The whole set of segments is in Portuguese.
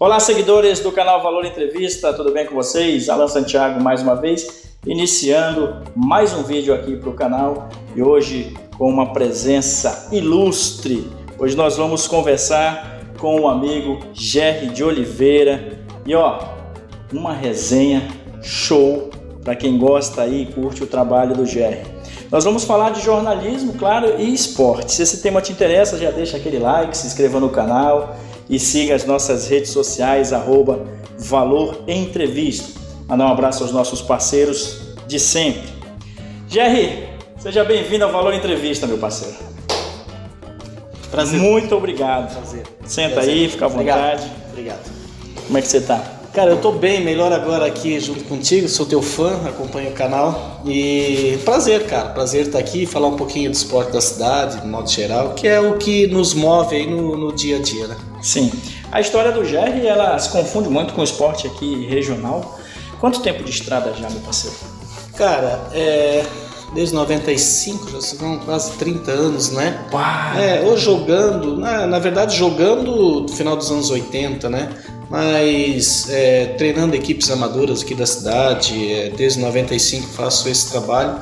Olá, seguidores do canal Valor Entrevista, tudo bem com vocês? Alan Santiago mais uma vez, iniciando mais um vídeo aqui para o canal e hoje com uma presença ilustre. Hoje nós vamos conversar com o amigo Jerry de Oliveira e uma resenha show para quem gosta aí e curte o trabalho do Jerry. Nós vamos falar de jornalismo, claro, e esporte. Se esse tema te interessa, já deixa aquele like, se inscreva no canal e siga as nossas redes sociais, @Valor Entrevista. Mandar um abraço aos nossos parceiros de sempre. Jerry, seja bem-vindo ao Valor Entrevista, meu parceiro. Prazer. Muito obrigado. Prazer. Senta Prazer. aí, fica à vontade. Obrigado. Como é que você tá? Cara, eu tô bem, melhor agora aqui junto contigo, sou teu fã, acompanho o canal e prazer, cara, prazer estar aqui, falar um pouquinho do esporte da cidade, de modo geral, que é o que nos move aí no dia a dia, né? Sim. A história do Jerry, ela se confunde muito com o esporte aqui regional. Quanto tempo de estrada já, meu parceiro? Cara, desde 95, já são quase 30 anos, né? Uau. Ou jogando, na verdade jogando no final dos anos 80, né? Mas treinando equipes amadoras aqui da cidade, desde 95 faço esse trabalho.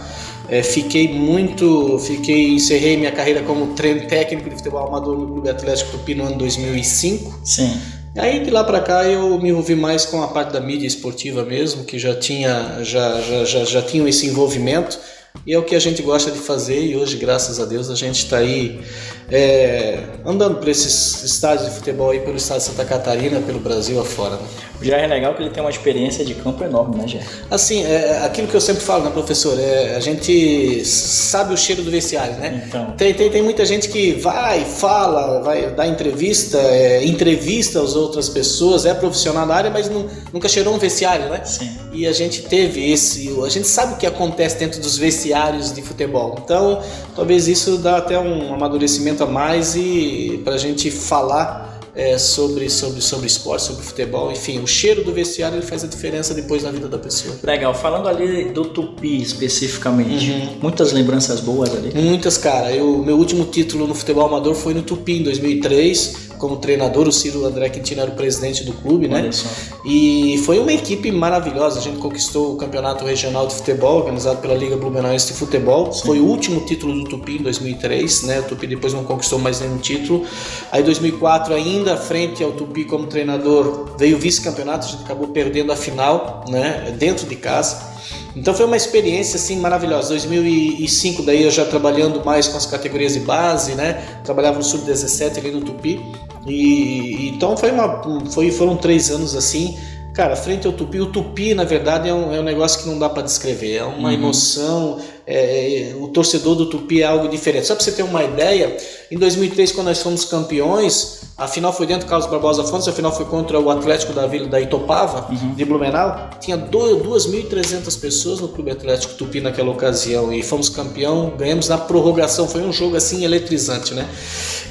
Encerrei minha carreira como técnico de futebol amador no Clube Atlético Tupi no ano 2005. Sim. Aí de lá para cá eu me envolvi mais com a parte da mídia esportiva mesmo, que já tinham esse envolvimento. E é o que a gente gosta de fazer e hoje, graças a Deus, a gente está aí andando por esses estádios de futebol aí pelo estado de Santa Catarina, pelo Brasil afora, né? O Jerry é legal que ele tem uma experiência de campo enorme, né, Jerry? Assim, aquilo que eu sempre falo, né, professor, a gente sabe o cheiro do vestiário, né? Então. Tem muita gente que vai dar entrevista, entrevista as outras pessoas, é profissional na área, mas nunca cheirou um vestiário, né? Sim. E a gente a gente sabe o que acontece dentro dos vestiários de futebol. Então, talvez isso dá até um amadurecimento a mais e pra gente falar sobre esporte, sobre futebol, enfim, o cheiro do vestiário ele faz a diferença depois na vida da pessoa. Legal, falando ali do Tupi especificamente, muitas lembranças boas ali. Muitas, cara. Meu último título no futebol amador foi no Tupi em 2003, como treinador. O Ciro André Quintino era o presidente do clube, né? E foi uma equipe maravilhosa. A gente conquistou o campeonato regional de futebol, organizado pela Liga Blumenauense de Futebol. Sim. Foi o último título do Tupi em 2003, né? O Tupi depois não conquistou mais nenhum título. Aí em 2004 ainda, frente ao Tupi como treinador, veio o vice-campeonato. A gente acabou perdendo a final, né? Dentro de casa. Então foi uma experiência assim maravilhosa. 2005 daí eu já trabalhando mais com as categorias de base, né? Trabalhava no sub-17 ali no Tupi. E então foram 3 anos assim, cara, frente ao Tupi. O Tupi na verdade é um negócio que não dá para descrever. É uma emoção. O torcedor do Tupi é algo diferente. Só para você ter uma ideia, em 2003 quando nós fomos campeões, a final foi dentro do Carlos Barbosa Fontes, a final foi contra o Atlético da Vila da Itopava, de Blumenau. Tinha 2.300 pessoas no Clube Atlético Tupi naquela ocasião e fomos campeão, ganhamos na prorrogação. Foi um jogo assim eletrizante, né?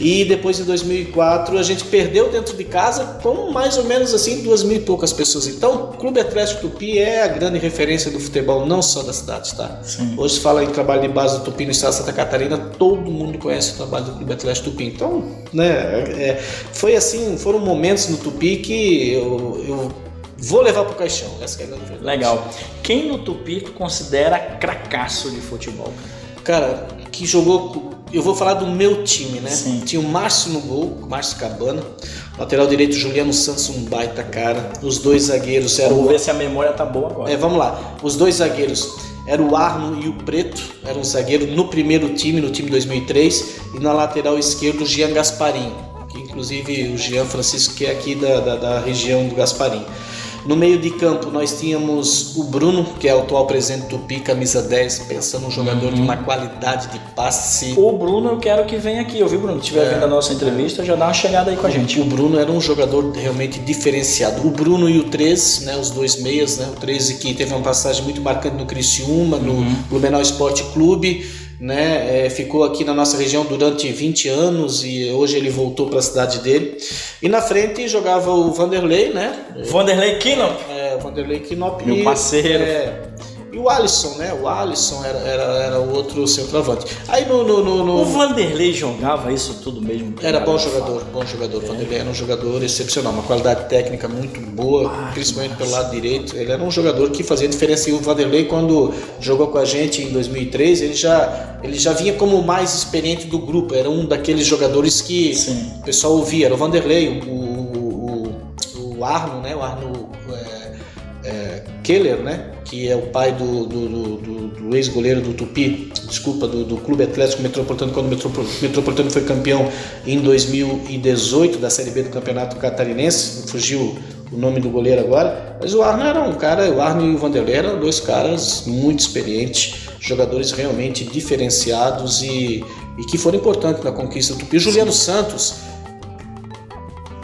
E depois em 2004 a gente perdeu dentro de casa com mais ou menos assim 2.000 e poucas pessoas. Então o Clube Atlético Tupi é a grande referência do futebol, não só da cidade, tá? Sim. Hoje fala em trabalho de base do Tupi no estado de Santa Catarina, todo mundo conhece o trabalho do Clube Atlético Tupi. Então, né, foi assim, foram momentos no Tupi que eu vou levar pro caixão. Essa é a grande verdade. Legal. Quem no Tupi tu considera cracaço de futebol? Cara, que jogou, eu vou falar do meu time, né? Sim. Tinha o Márcio no gol, Márcio Cabana, lateral direito Juliano Santos, um baita cara. Os dois zagueiros eram... Vamos ver se a memória tá boa agora. Vamos lá. Os dois zagueiros eram o Arno e o Preto, era um zagueiro no primeiro time, no time 2003, e na lateral esquerdo o Jean Gasparim, que inclusive o Jean Francisco, que é aqui da região do Gasparim. No meio de campo nós tínhamos o Bruno, que é o atual presidente do Tupi, camisa 10, pensando num jogador de uma qualidade de passe. O Bruno eu quero que venha aqui, ouviu, Bruno? Se estiver vendo a nossa entrevista, já dá uma chegada aí com a gente. O Bruno era um jogador realmente diferenciado. O Bruno e o 13, né, os dois meias, né, o 13 que teve uma passagem muito marcante no Criciúma, no Blumenau Esporte Clube, né, ficou aqui na nossa região durante 20 anos e hoje ele voltou para a cidade dele. E na frente jogava o Vanderlei, né? Vanderlei Kinop. Vanderlei Kinop. Meu parceiro. E o Alisson, né? O Alisson era o outro centroavante. Aí no... O Vanderlei jogava isso tudo mesmo? Era bom jogador. O Vanderlei era um jogador excepcional, uma qualidade técnica muito boa, principalmente pelo lado direito. Ele era um jogador que fazia diferença. E o Vanderlei, quando jogou com a gente em 2003, ele já vinha como o mais experiente do grupo. Era um daqueles jogadores que o pessoal ouvia. Era o Vanderlei, o Arno, né? O Arno Keller, né? Que é o pai do ex-goleiro do Tupi, do Clube Atlético Metropolitano, quando o Metropolitano foi campeão em 2018 da Série B do Campeonato Catarinense. Fugiu o nome do goleiro agora, mas o Arno era um cara, o Arno e o Vanderlei eram dois caras muito experientes, jogadores realmente diferenciados e que foram importantes na conquista do Tupi. O Juliano Santos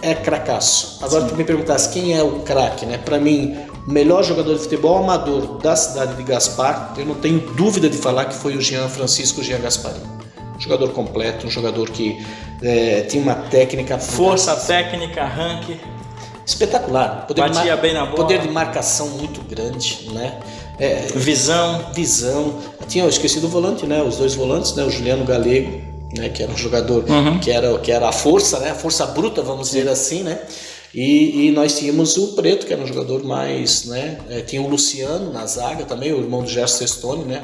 é cracaço. Agora tu me perguntasse quem é o craque, né? Para mim, o melhor jogador de futebol amador da cidade de Gaspar, eu não tenho dúvida de falar que foi o Jean Gasparini. Um jogador completo, um jogador que tinha uma técnica... Força técnica, arranque... espetacular. Batia bem na bola. Poder de marcação muito grande, né? Visão. Eu esqueci do volante, né? Os dois volantes, né? O Juliano Galego, né? Que era um jogador que era a força, né? A força bruta, vamos dizer assim, né? E nós tínhamos o Preto, que era um jogador mais, né? Tinha o Luciano na zaga também, o irmão do Gerson Sestoni, né?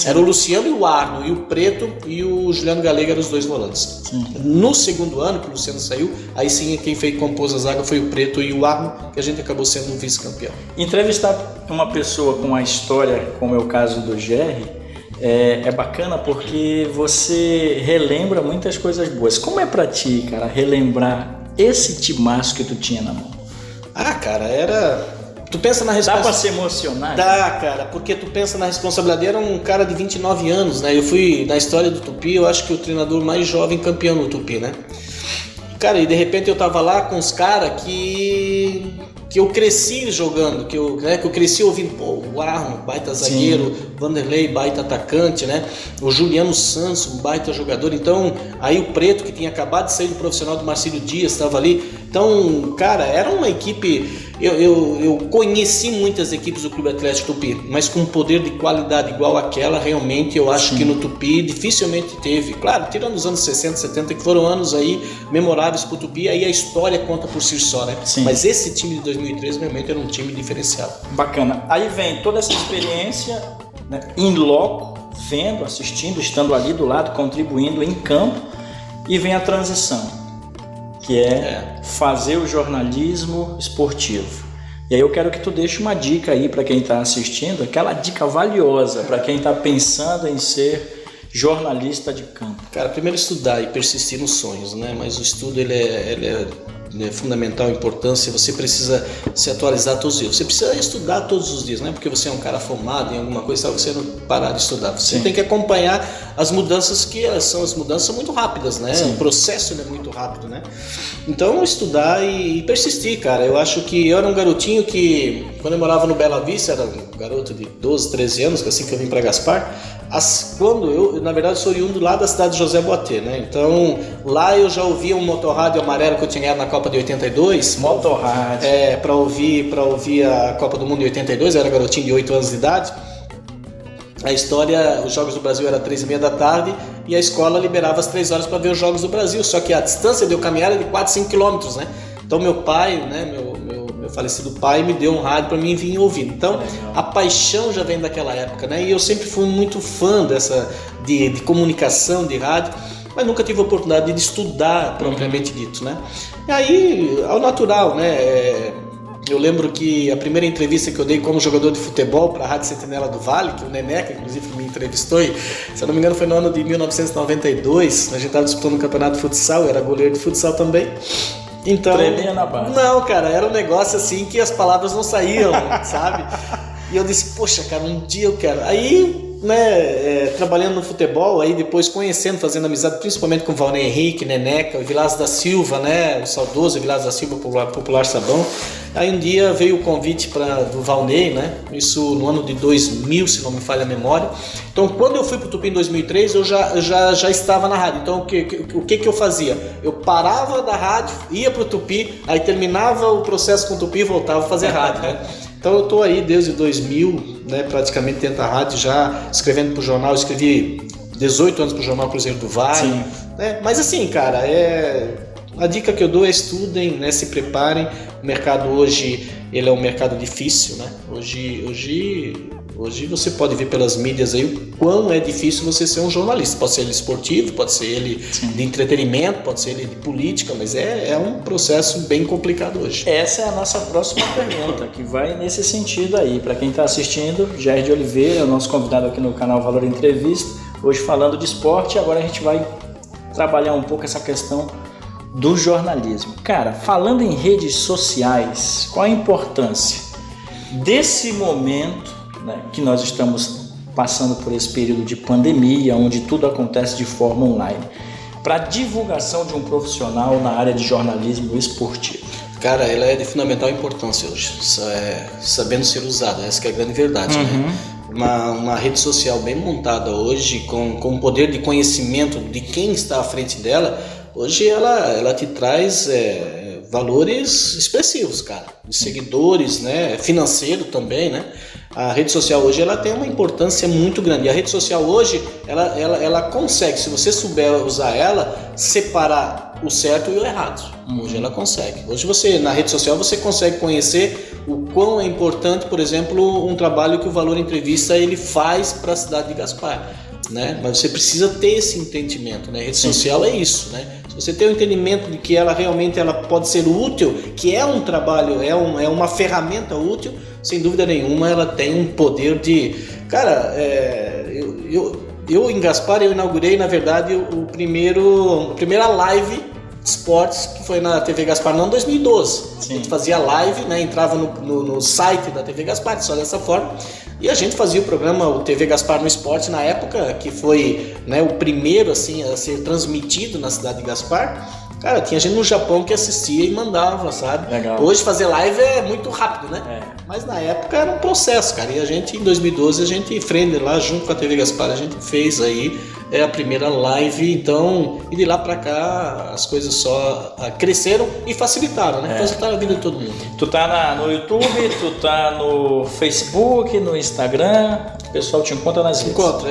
Era o Luciano e o Arno, e o Preto e o Juliano Galego eram os dois volantes. No segundo ano que o Luciano saiu, aí sim quem compôs a zaga foi o Preto e o Arno, que a gente acabou sendo o vice-campeão. Entrevistar uma pessoa com uma história, como é o caso do Jerry, é bacana porque você relembra muitas coisas boas. Como é pra ti, cara, relembrar esse timaço que tu tinha na mão? Cara, tu pensa na responsabilidade. Dá pra se emocionar? Dá, cara, porque tu pensa na responsabilidade. Era um cara de 29 anos, né? Eu fui, na história do Tupi, eu acho que o treinador mais jovem campeão no Tupi, né? Cara, e de repente eu tava lá com os caras que eu cresci jogando, que eu cresci ouvindo, o Arno, baita zagueiro, Vanderlei, baita atacante, né? O Juliano Santos, um baita jogador. Então, aí o Preto, que tinha acabado de sair do profissional do Marcílio Dias, estava ali. Então, cara, era uma equipe... Eu conheci muitas equipes do Clube Atlético Tupi, mas com um poder de qualidade igual àquela, realmente, eu acho que no Tupi dificilmente teve. Claro, tirando os anos 60, 70, que foram anos aí memoráveis pro Tupi, aí a história conta por si só, né? Mas esse time de 2013 realmente era um time diferenciado. Bacana. Aí vem toda essa experiência, né, in loco, vendo, assistindo, estando ali do lado, contribuindo em campo, e vem a transição, que é fazer o jornalismo esportivo. E aí eu quero que tu deixe uma dica aí para quem está assistindo, aquela dica valiosa para quem está pensando em ser jornalista de campo. Cara, primeiro estudar e persistir nos sonhos, né? Mas o estudo ele é fundamental, importância. Você precisa se atualizar todos os dias. Você precisa estudar todos os dias, não é porque você é um cara formado em alguma coisa, você não parar de estudar. Você tem que acompanhar as mudanças, que são muito rápidas, né? O processo é muito rápido, né? Então, estudar e persistir, cara. Eu acho que eu era um garotinho que, quando eu morava no Bela Vista, era um garoto de 12, 13 anos, assim que eu vim para Gaspar. Quando eu, na verdade, sou oriundo lá da cidade de José Boatê, né? Então, lá eu já ouvia um motorrádio amarelo que eu tinha ganhado na Copa de 82. Motorrádio. Para ouvir a Copa do Mundo de 82, eu era garotinho de 8 anos de idade. A história, os Jogos do Brasil era 3h30 da tarde e a escola liberava às 3 horas para ver os Jogos do Brasil. Só que a distância de eu caminhar era de 4, 5 quilômetros, né? Então, meu pai, né, meu falecido pai, me deu um rádio para mim vir ouvindo. Então, a paixão já vem daquela época, né? E eu sempre fui muito fã de comunicação, de rádio, mas nunca tive a oportunidade de estudar propriamente dito, né? E aí, ao natural, né? Eu lembro que a primeira entrevista que eu dei como jogador de futebol para a Rádio Sentinela do Vale, que o Neneca, inclusive, me entrevistou, e, se eu não me engano, foi no ano de 1992, a gente estava disputando um campeonato de futsal, eu era goleiro de futsal também. Então, tremia na base. Não, cara, era um negócio assim que as palavras não saíam, sabe? E eu disse, poxa, cara, um dia eu quero. Aí, né, trabalhando no futebol, aí depois conhecendo, fazendo amizade, principalmente com o Valnei Henrique, Neneca, o Vilas da Silva, né, o saudoso Vilas da Silva, popular Sabão. Aí um dia veio o convite do Valnei, né, isso no ano de 2000, se não me falha a memória. Então, quando eu fui pro Tupi em 2003, eu já estava na rádio. Então, o que eu fazia? Eu parava da rádio, ia pro Tupi, aí terminava o processo com o Tupi e voltava a fazer rádio, né? Então eu tô aí desde 2000, né, praticamente dentro da rádio, já escrevendo para o jornal, escrevi 18 anos para o jornal Cruzeiro do Vale, né? Mas assim, cara, a dica que eu dou é estudem, né, se preparem. O mercado hoje, ele é um mercado difícil, né? Hoje você pode ver pelas mídias aí o quão é difícil você ser um jornalista. Pode ser ele esportivo, pode ser ele de entretenimento, pode ser ele de política, mas é um processo bem complicado hoje. Essa é a nossa próxima pergunta, que vai nesse sentido aí. Para quem está assistindo, Jair de Oliveira, o nosso convidado aqui no canal Valor Entrevista, hoje falando de esporte. Agora a gente vai trabalhar um pouco essa questão do jornalismo. Cara, falando em redes sociais, qual a importância desse momento, né, que nós estamos passando por esse período de pandemia, onde tudo acontece de forma online, para a divulgação de um profissional na área de jornalismo esportivo? Cara, ela é de fundamental importância hoje, sabendo ser usada, essa que é a grande verdade, né? Uma rede social bem montada hoje, com o poder de conhecimento de quem está à frente dela, hoje ela te traz valores expressivos, cara, de seguidores, né, financeiro também, né? A rede social hoje ela tem uma importância muito grande. E a rede social hoje ela consegue, se você souber usar ela, separar o certo e o errado. Hoje ela consegue. Hoje você, na rede social, você consegue conhecer o quão é importante, por exemplo, um trabalho que o Valor Entrevista ele faz para a cidade de Gaspar, né? Mas você precisa ter esse entendimento, né? A rede social é isso, né? Se você tem o entendimento de que ela realmente ela pode ser útil, que é um trabalho, é uma ferramenta útil, sem dúvida nenhuma ela tem um poder de... Cara, eu em Gaspar, eu inaugurei, na verdade, a primeira live de esportes, que foi na TV Gaspar, não em 2012. A gente fazia live, né? Entrava no site da TV Gaspar, só dessa forma, e a gente fazia o programa, o TV Gaspar no Esporte, na época, que foi, né, o primeiro assim, a ser transmitido na cidade de Gaspar. Cara, tinha gente no Japão que assistia e mandava, sabe? Legal. Hoje fazer live é muito rápido, né? Mas na época era um processo, cara. E a gente, em 2012, a gente, lá, junto com a TV Gaspar, a gente fez aí a primeira live. Então, e de lá pra cá, as coisas só cresceram e facilitaram, né? Facilitaram a vida de todo mundo. Tu tá no YouTube, tu tá no Facebook, no Instagram, o pessoal te encontra nas redes. Encontra,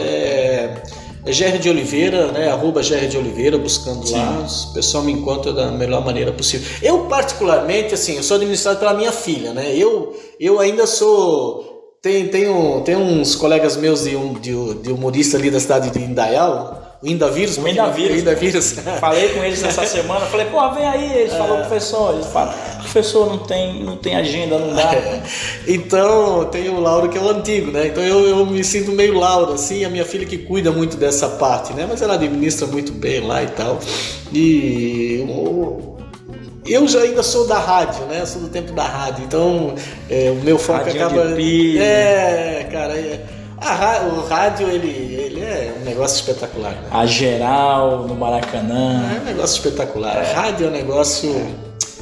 Jair de Oliveira, né? @Jair de Oliveira, buscando lá, o pessoal me encontra da melhor maneira possível. Eu, particularmente, assim, eu sou administrado pela minha filha, né? Eu ainda sou... Tem uns colegas meus de humorista ali da cidade de Indaial, o Indavírus. Falei com eles nessa semana, falei, pô, vem aí, eles falaram, professor, eles falam, professor, não tem agenda, não dá. Então, tem o Lauro que é o antigo, né? Então eu me sinto meio Lauro, assim, a minha filha que cuida muito dessa parte, né? Mas ela administra muito bem lá e tal. E eu já ainda sou da rádio, né? Eu sou do tempo da rádio, então o meu foco Radinho acaba... de pilha. Cara, o rádio, ele é um negócio espetacular, né? A Geral, no Maracanã. É um negócio espetacular. A rádio é um negócio...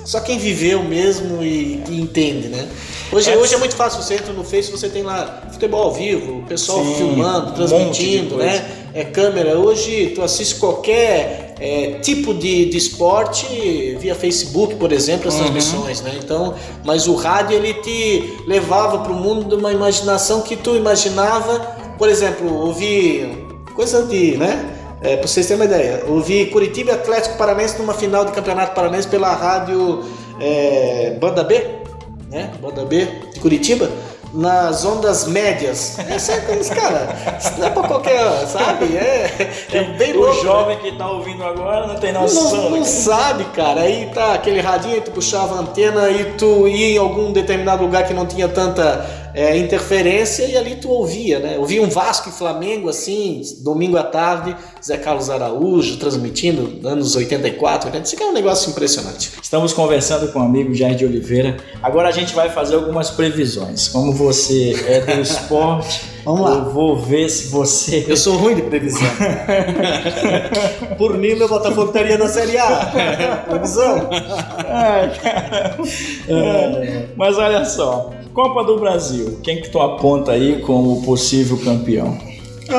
Só quem viveu mesmo e entende, né? Hoje é muito fácil, você entra no Face, você tem lá futebol ao vivo, o pessoal filmando, transmitindo, né? Câmera. Hoje tu assiste qualquer tipo de esporte via Facebook, por exemplo, as transmissões, né? Então, mas o rádio ele te levava para o mundo de uma imaginação que tu imaginava, por exemplo, ouvir coisa de, né? Para vocês terem uma ideia, ouvi Curitiba e Atlético Paranaense numa final de Campeonato Paranaense pela rádio Banda B, né? Banda B de Curitiba, nas ondas médias. Cara, isso não é pra qualquer, sabe? É bem louco. O jovem, né, que tá ouvindo agora não tem noção. Não sabe, cara. Aí tá aquele radinho, tu puxava a antena e tu ia em algum determinado lugar que não tinha tanta interferência e ali tu ouvia, né? Ouvia um Vasco e Flamengo, assim, domingo à tarde, Zé Carlos Araújo transmitindo, anos 84, isso aqui é um negócio impressionante. Estamos conversando com o amigo Jair de Oliveira. Agora a gente vai fazer algumas previsões. Como você é do esporte, vamos lá. Eu vou ver se você... Eu sou ruim de previsão. Por mim, meu Botafogo estaria na Série A. Previsão. Mas olha só, Copa do Brasil, quem que tu aponta aí como possível campeão?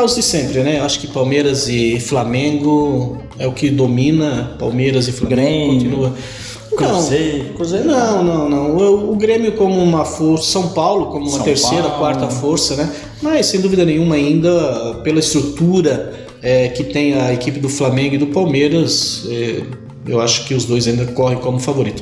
Os de sempre, né? Acho que Palmeiras e Flamengo é o que domina. Palmeiras e Flamengo continua. Cruzeiro? Não. O Grêmio como uma força, São Paulo como uma terceira, quarta força, né? Mas sem dúvida nenhuma ainda pela estrutura que tem a equipe do Flamengo e do Palmeiras, eu acho que os dois ainda correm como favorito.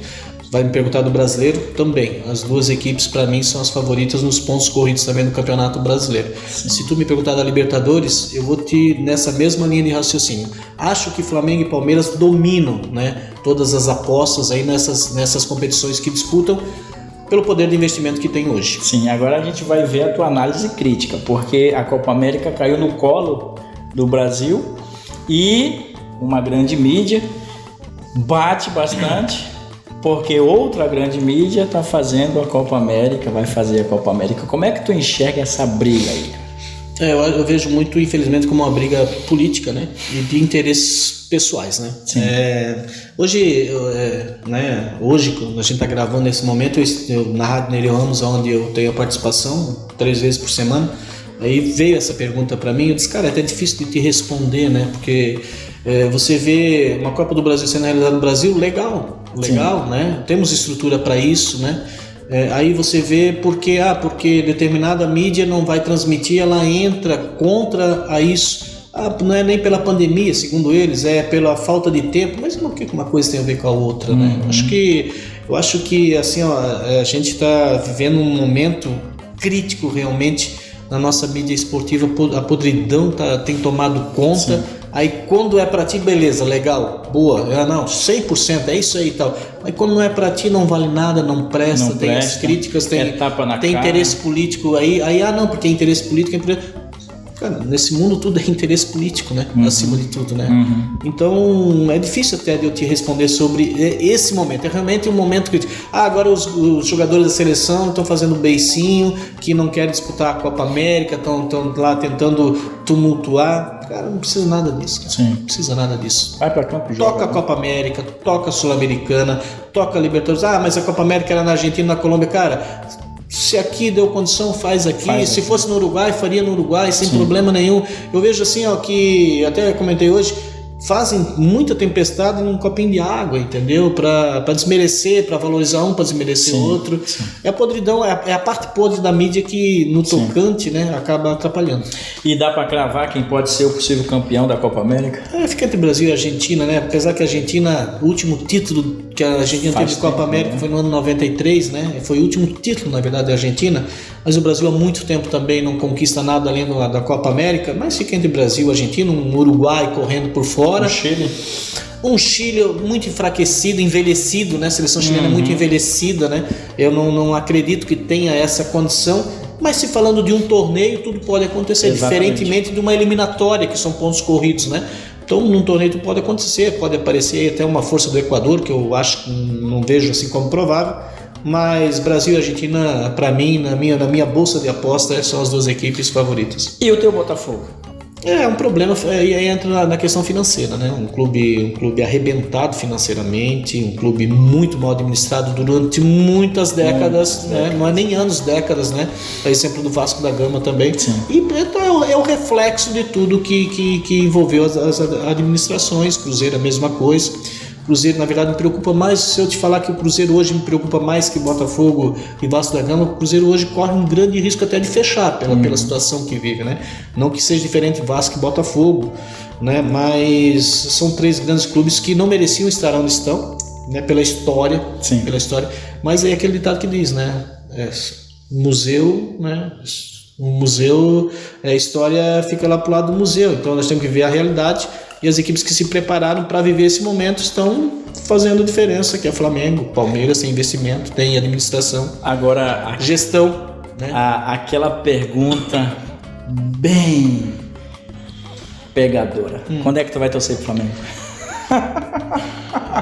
Vai me perguntar do brasileiro? Também. As duas equipes, para mim, são as favoritas nos pontos corridos também no Campeonato Brasileiro. Sim. Se tu me perguntar da Libertadores, eu vou te nessa mesma linha de raciocínio. Acho que Flamengo e Palmeiras dominam, né, todas as apostas aí nessas competições que disputam pelo poder de investimento que tem hoje. Sim, agora a gente vai ver a tua análise crítica, porque a Copa América caiu no colo do Brasil e uma grande mídia bate bastante. Porque outra grande mídia está fazendo a Copa América, vai fazer a Copa América. Como é que tu enxerga essa briga aí? Eu vejo muito, infelizmente, como uma briga política, né? E de interesses pessoais, né? Sim. Hoje, quando a gente está gravando nesse momento, eu na Rádio Nereu Ramos, onde eu tenho a participação 3 vezes por semana, aí veio essa pergunta para mim, eu disse, cara, é até difícil de te responder, né? Porque você vê uma Copa do Brasil sendo realizada no Brasil, legal, né? Temos estrutura para isso, né? Aí você vê porque determinada mídia não vai transmitir, ela entra contra a isso. Não é nem pela pandemia, segundo eles, é pela falta de tempo, mas o que uma coisa tem a ver com a outra, né? Eu acho que assim, a gente está vivendo um momento crítico realmente na nossa mídia esportiva, a podridão tem tomado conta. Sim. Aí quando é pra ti, beleza, legal, boa, não, 100%, é isso aí e tal. Mas quando não é pra ti, não vale nada, não presta, tem as críticas, tem interesse político aí, não, porque é interesse político, cara, nesse mundo tudo é interesse político, né? Acima de tudo, né? Então é difícil até de eu te responder sobre esse momento. É realmente um momento que agora os jogadores da seleção estão fazendo beicinho, que não querem disputar a Copa América, estão lá tentando tumultuar. Cara, não precisa nada disso, cara. Sim. Não precisa nada disso. Vai pra campo e joga. Toca a Copa América, toca a Sul-Americana, toca a Libertadores. Mas a Copa América era na Argentina, na Colômbia, cara. Se aqui deu condição, faz aqui. Se fosse no Uruguai, faria no Uruguai, sem problema nenhum. Eu vejo assim, que até comentei hoje, fazem muita tempestade num copinho de água, entendeu? Para desmerecer, para valorizar um, para desmerecer o outro. Sim. É a podridão, é a parte podre da mídia que no tocante, né, acaba atrapalhando. E dá para cravar quem pode ser o possível campeão da Copa América? Fica entre Brasil e Argentina, né? Apesar que a Argentina, o último título que a Argentina teve de Copa América foi no ano 93, né? Foi o último título, na verdade, da Argentina. Mas o Brasil há muito tempo também não conquista nada além da Copa América. Mas fica entre Brasil e Argentina, um Uruguai correndo por fora. Um Chile muito enfraquecido, envelhecido, né? A seleção chilena é muito envelhecida, né? Eu não acredito que tenha essa condição. Mas se falando de um torneio, tudo pode acontecer. Exatamente. Diferentemente de uma eliminatória, que são pontos corridos, né? Então, num torneio tudo pode acontecer, pode aparecer até uma força do Equador, que eu acho que não vejo assim como provável. Mas Brasil e Argentina, para mim, na minha bolsa de aposta, são as duas equipes favoritas. E o teu Botafogo? É um problema, aí entra na questão financeira, né? Um clube arrebentado financeiramente, um clube muito mal administrado durante muitas décadas, né? Não é nem anos, décadas, né? É exemplo do Vasco da Gama também. Sim. E então é o reflexo de tudo que envolveu as administrações. Cruzeiro, a mesma coisa. Cruzeiro, na verdade, me preocupa mais. Se eu te falar que o Cruzeiro hoje me preocupa mais que Botafogo e Vasco da Gama, o Cruzeiro hoje corre um grande risco até de fechar pela situação que vive, né? Não que seja diferente Vasco e Botafogo, né? Mas são 3 grandes clubes que não mereciam estar onde estão, né? Pela história. Sim. Pela história. Mas é aquele ditado que diz, né? Museu, né? O museu, a história fica lá pro lado do museu. Então nós temos que ver a realidade. E as equipes que se prepararam para viver esse momento estão fazendo a diferença, que é Flamengo, Palmeiras, tem investimento, tem administração, agora gestão, né? Aquela pergunta bem pegadora. Quando é que tu vai torcer pro Flamengo?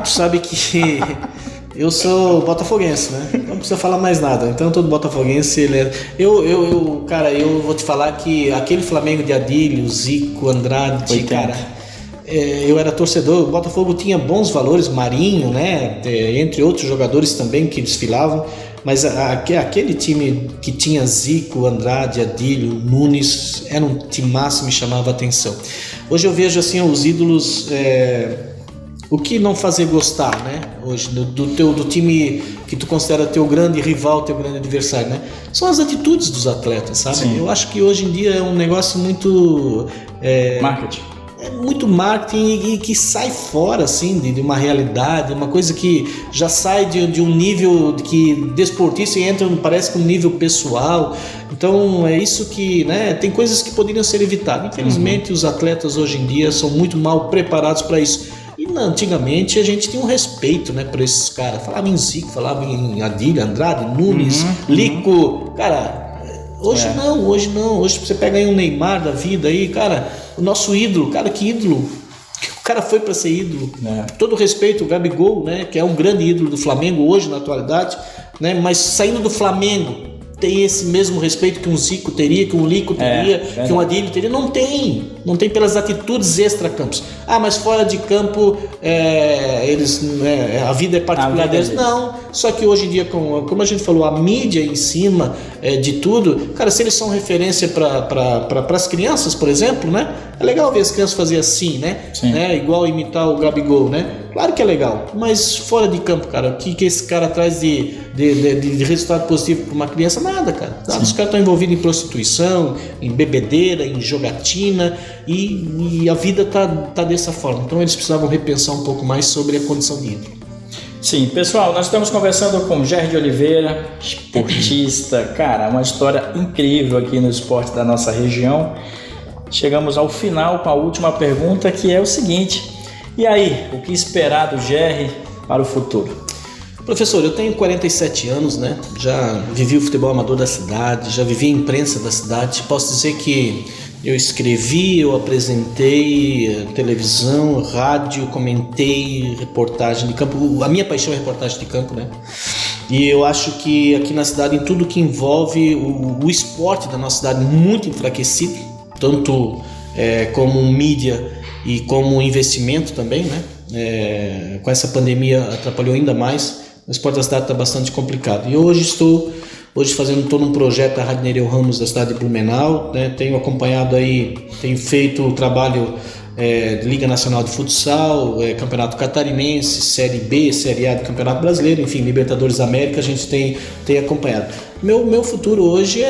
Tu sabe que eu sou botafoguense, né? Não precisa falar mais nada. Então todo botafoguense, cara, eu vou te falar que aquele Flamengo de Adílio, Zico, Andrade, cara, eu era torcedor. O Botafogo tinha bons valores, Marinho, né? Entre outros jogadores também que desfilavam. Mas aquele time que tinha Zico, Andrade, Adílio, Nunes, era um timaço, me chamava a atenção. Hoje eu vejo assim os ídolos o que não fazer gostar, né? Hoje, do time que tu considera teu grande rival, teu grande adversário, né? São as atitudes dos atletas, sabe? Sim. Eu acho que hoje em dia é um negócio muito... marketing. É muito marketing e que sai fora, assim, de uma realidade, uma coisa que já sai de um nível que desportista e entra, parece que um nível pessoal. Então é isso que, né, tem coisas que poderiam ser evitadas. Infelizmente os atletas hoje em dia são muito mal preparados para isso. E antigamente a gente tinha um respeito, né, por esses caras. Falava em Zico, falava em Adílio, Andrade, Nunes, Lico. Cara, hoje não. Hoje você pega aí um Neymar da vida aí, cara... O nosso ídolo, cara, que ídolo. O cara foi para ser ídolo. Todo respeito, o Gabigol, né, que é um grande ídolo do Flamengo hoje, na atualidade, né, mas saindo do Flamengo, tem esse mesmo respeito que um Zico teria, que um Lico teria, que um Adílio teria? Não tem pelas atitudes extra-campos. Mas fora de campo, a vida é particular deles. Não, só que hoje em dia, como a gente falou, a mídia em cima de tudo, cara, se eles são referência para as crianças, por exemplo, né? É legal ver as crianças fazer assim, né? Igual imitar o Gabigol, né? Claro que é legal, mas fora de campo, cara, o que esse cara traz de resultado positivo para uma criança? Nada, cara. Os caras estão envolvidos em prostituição, em bebedeira, em jogatina e a vida tá dessa forma. Então eles precisavam repensar um pouco mais sobre a condição de ídolo. Sim, pessoal, nós estamos conversando com Gerry de Oliveira, esportista, cara, uma história incrível aqui no esporte da nossa região. Chegamos ao final com a última pergunta, que é o seguinte: e aí, o que esperar do Gerry para o futuro? Professor, eu tenho 47 anos, né? Já vivi o futebol amador da cidade, já vivi a imprensa da cidade. Posso dizer que eu escrevi, eu apresentei televisão, rádio, comentei reportagem de campo. A minha paixão é reportagem de campo, né? E eu acho que aqui na cidade, em tudo que envolve o esporte da nossa cidade, muito enfraquecido, tanto como mídia e como investimento também, né? Com essa pandemia atrapalhou ainda mais. O esporte da cidade está bastante complicado. E hoje estou fazendo todo um projeto da Rádio Nereu Ramos da cidade de Blumenau, né? Tenho acompanhado aí, tenho feito o trabalho de Liga Nacional de Futsal, Campeonato Catarinense, Série B, Série A do Campeonato Brasileiro, enfim, Libertadores da América, a gente tem acompanhado. Meu futuro hoje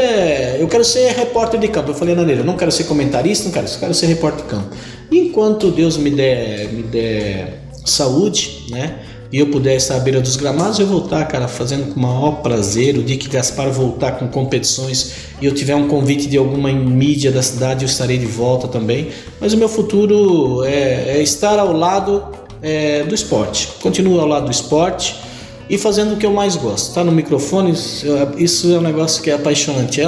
eu quero ser repórter de campo. Eu falei na Nereu, eu não quero ser comentarista, eu quero ser repórter de campo. Enquanto Deus me der saúde, né? E eu puder estar à beira dos gramados, eu vou estar, cara, fazendo com o maior prazer. O dia que Gaspar voltar com competições e eu tiver um convite de alguma mídia da cidade, eu estarei de volta também. Mas o meu futuro é estar ao lado do esporte. Continuo ao lado do esporte e fazendo o que eu mais gosto. Estar no microfone, isso é um negócio que é apaixonante.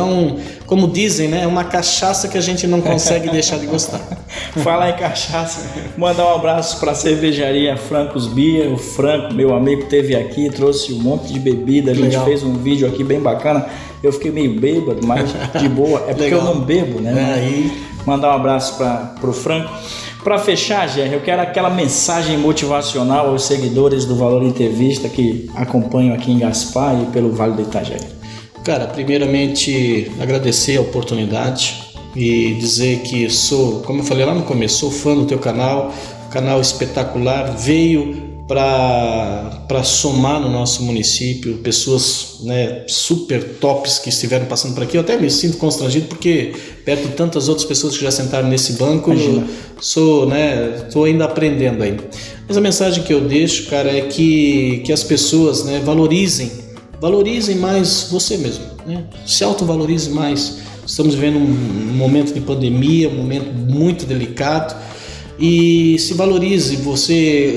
Como dizem, né? É uma cachaça que a gente não consegue deixar de gostar. Falar em cachaça, mandar um abraço para a cervejaria Francos Beer. O Franco, meu amigo, esteve aqui, trouxe um monte de bebida. A gente fez um vídeo aqui bem bacana. Eu fiquei meio bêbado, mas de boa. É porque eu não bebo, né? Aí. Mandar um abraço para o Franco. Para fechar, Gerry, eu quero aquela mensagem motivacional aos seguidores do Valor Entrevista que acompanham aqui em Gaspar e pelo Vale do Itajaí. Cara, primeiramente agradecer a oportunidade e dizer que como eu falei lá no começo, sou fã do teu canal espetacular, veio para somar no nosso município pessoas, né, super tops que estiveram passando por aqui. Eu até me sinto constrangido porque perto de tantas outras pessoas que já sentaram nesse banco, estou ainda aprendendo ainda. Mas a mensagem que eu deixo, cara, é que as pessoas, né, valorizem mais você mesmo, né? Se autovalorize mais. Estamos vivendo um momento de pandemia, um momento muito delicado. E se valorize,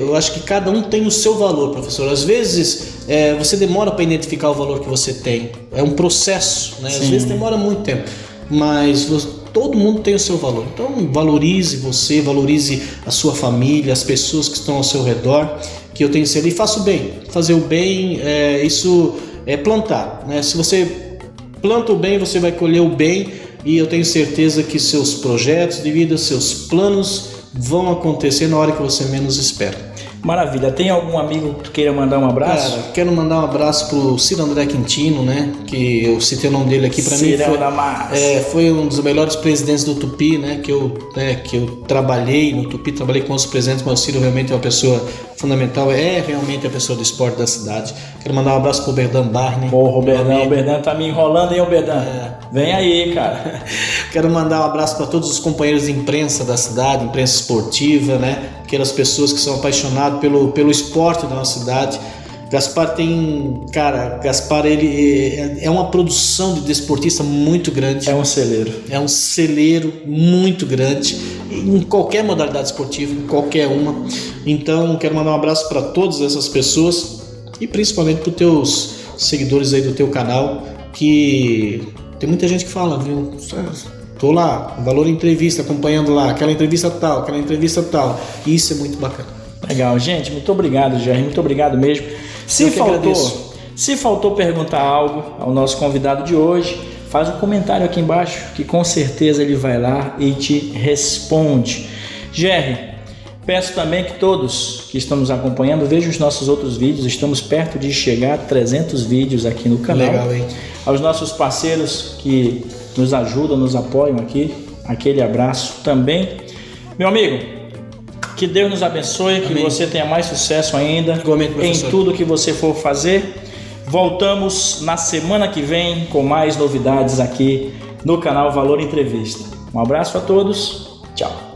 eu acho que cada um tem o seu valor, professor. Às vezes você demora para identificar o valor que você tem, é um processo, né? Às vezes demora muito tempo, mas todo mundo tem o seu valor. Então valorize você, valorize a sua família, as pessoas que estão ao seu redor, que eu tenho que ser, e faça o bem. Fazer o bem, isso é plantar, né? Se você planta o bem, você vai colher o bem, e eu tenho certeza que seus projetos de vida, seus planos vão acontecer na hora que você menos espera. Maravilha. Tem algum amigo que tu queira mandar um abraço? Cara, quero mandar um abraço pro Ciro André Quintino, né? Que eu citei o nome dele aqui. Para mim foi um dos melhores presidentes do Tupi, né? Que eu trabalhei no Tupi, trabalhei com os presidentes, mas o Ciro realmente é uma pessoa fundamental é realmente a pessoa do esporte da cidade. Quero mandar um abraço pro Berdan Barney. Ô, o Berdan tá me enrolando, hein, Berdan? Vem aí, cara. Quero mandar um abraço para todos os companheiros de imprensa da cidade, imprensa esportiva, né? Aquelas pessoas que são apaixonadas pelo esporte da nossa cidade. Gaspar ele é uma produção de desportista muito grande. É um celeiro. É um celeiro muito grande em qualquer modalidade esportiva, em qualquer uma. Então quero mandar um abraço para todas essas pessoas e principalmente para os teus seguidores aí do teu canal, que tem muita gente que fala, viu? Tô lá, Valor Entrevista, acompanhando lá, aquela entrevista tal, e isso é muito bacana. Legal, gente, muito obrigado, Jair, muito obrigado mesmo. Se faltou perguntar algo ao nosso convidado de hoje, faz um comentário aqui embaixo, que com certeza ele vai lá e te responde. Jerry, peço também que todos que estão nos acompanhando vejam os nossos outros vídeos. Estamos perto de chegar a 300 vídeos aqui no canal. Legal, hein? Aos nossos parceiros que nos ajudam, nos apoiam aqui, aquele abraço também. Meu amigo, que Deus nos abençoe, que você tenha mais sucesso ainda em tudo que você for fazer. Voltamos na semana que vem com mais novidades aqui no canal Valor Entrevista. Um abraço a todos, tchau.